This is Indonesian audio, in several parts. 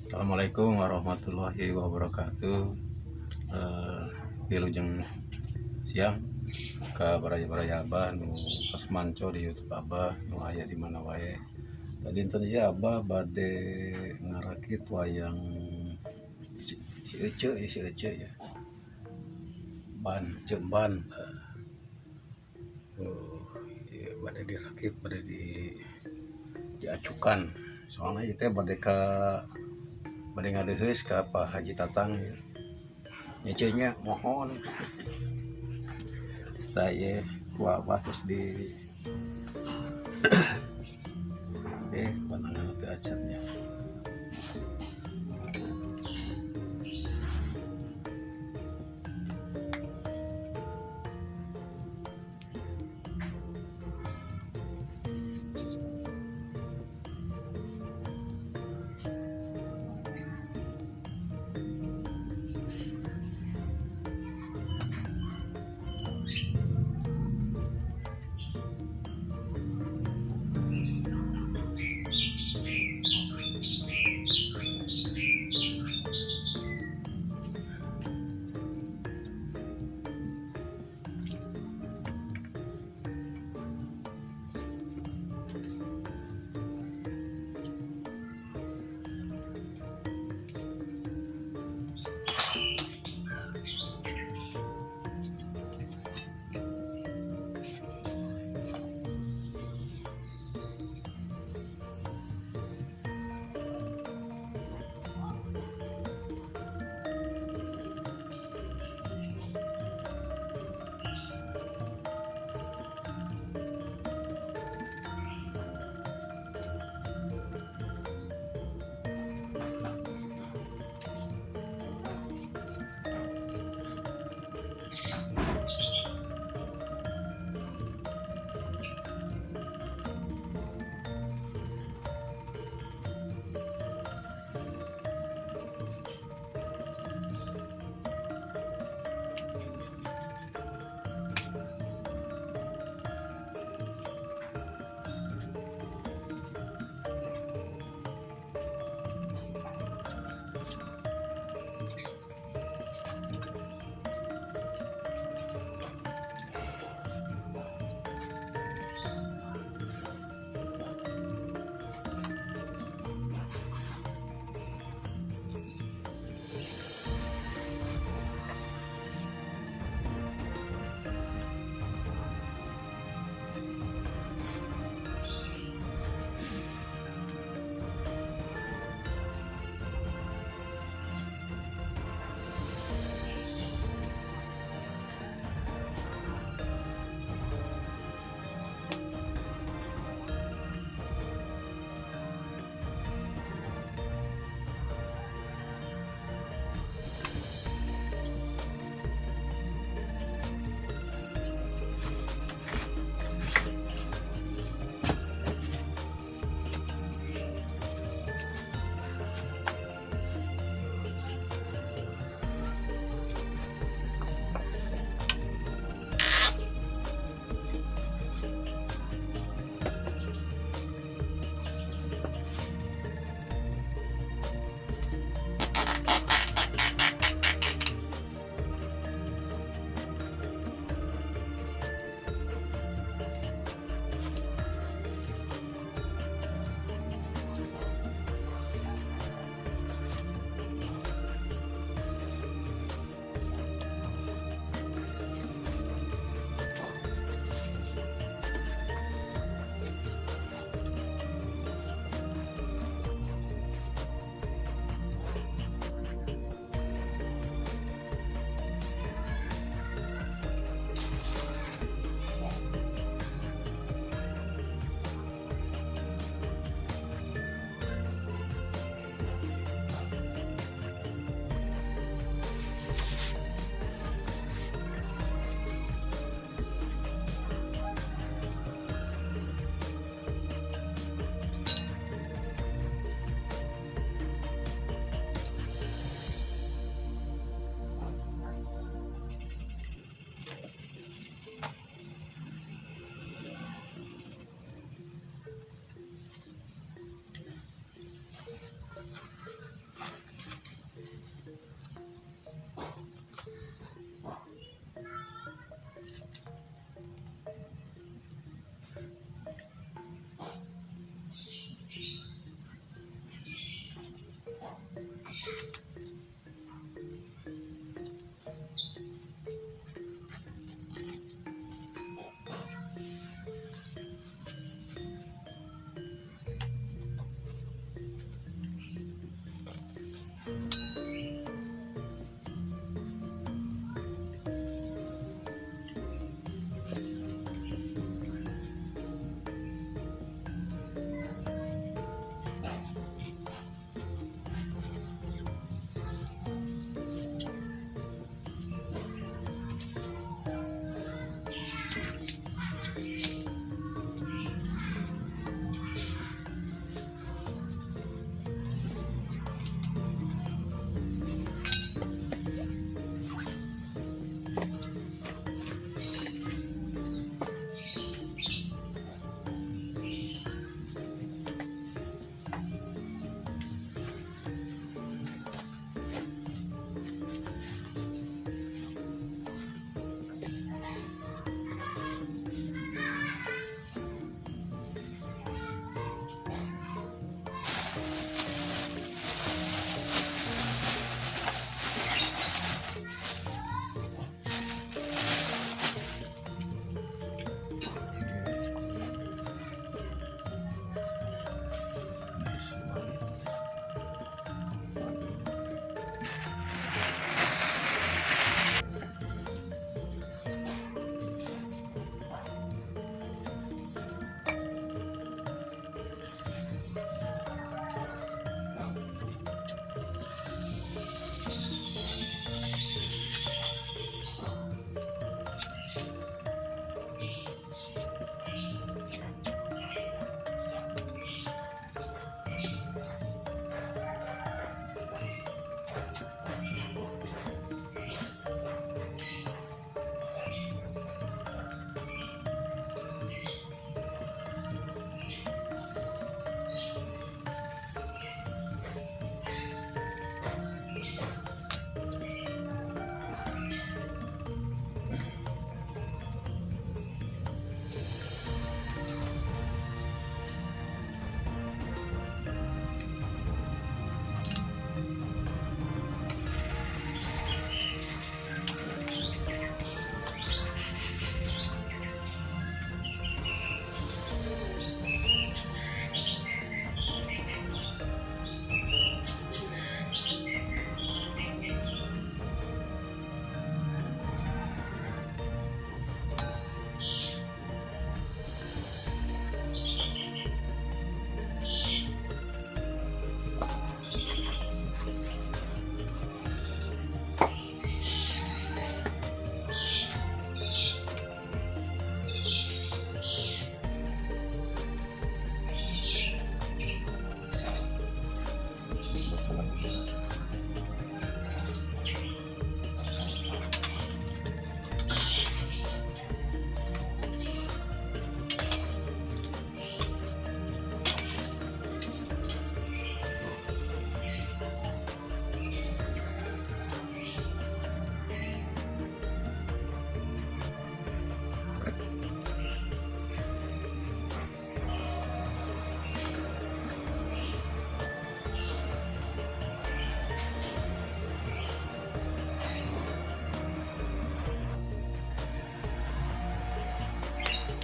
Assalamualaikum warahmatullahi wabarakatuh. Wilujeng siang ke baraya-baraya Abah nu pas manco di YouTube Abah nu aya di mana wae. Tadi tadi Abah bade ngarakit wayang si Ece ya. Ban. Ya, bade dirakit, bade diacukan. Soalnya itu bade ngadeheus ka Pak Haji Tatang ya. Nyecenya mohon saya kuabah terus di panangan itu acaranya.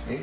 Eh,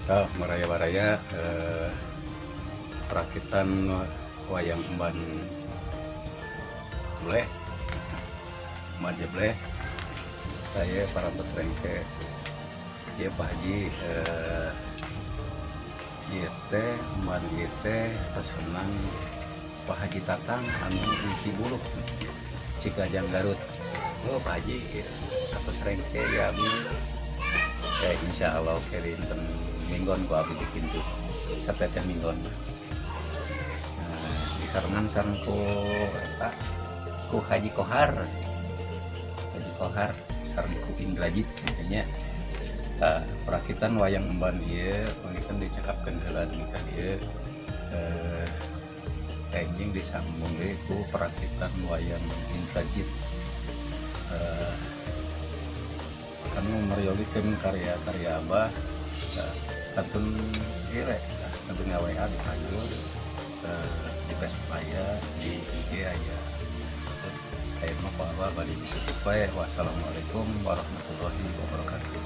kita meraya-raya perakitan wayang emban boleh manja boleh saya para pesrengse ya Pak Haji teh emban teh pesenan Pak Haji Tatang anu uci buluh Cikajang Garut. Oh Pak Haji pesrengse ya abdi ya insya Allah kerinten minggon ku abdi bikin tuh satecah minggon disarengan sareng ku eta ku Haji Kohar sareng ku Indrajit katanya perakitan wayang emban ieu pangikan dicakapkeun heula demikian ieu enjing disambung deui ku perakitan wayang Indrajit kanu meriolikeun karya-karya Abah kantun irek kantun WA di Payur di Facebook aya di IG aya kayak mah Pak Abah bali bisa supaya wassalamualaikum warahmatullahi wabarakatuh.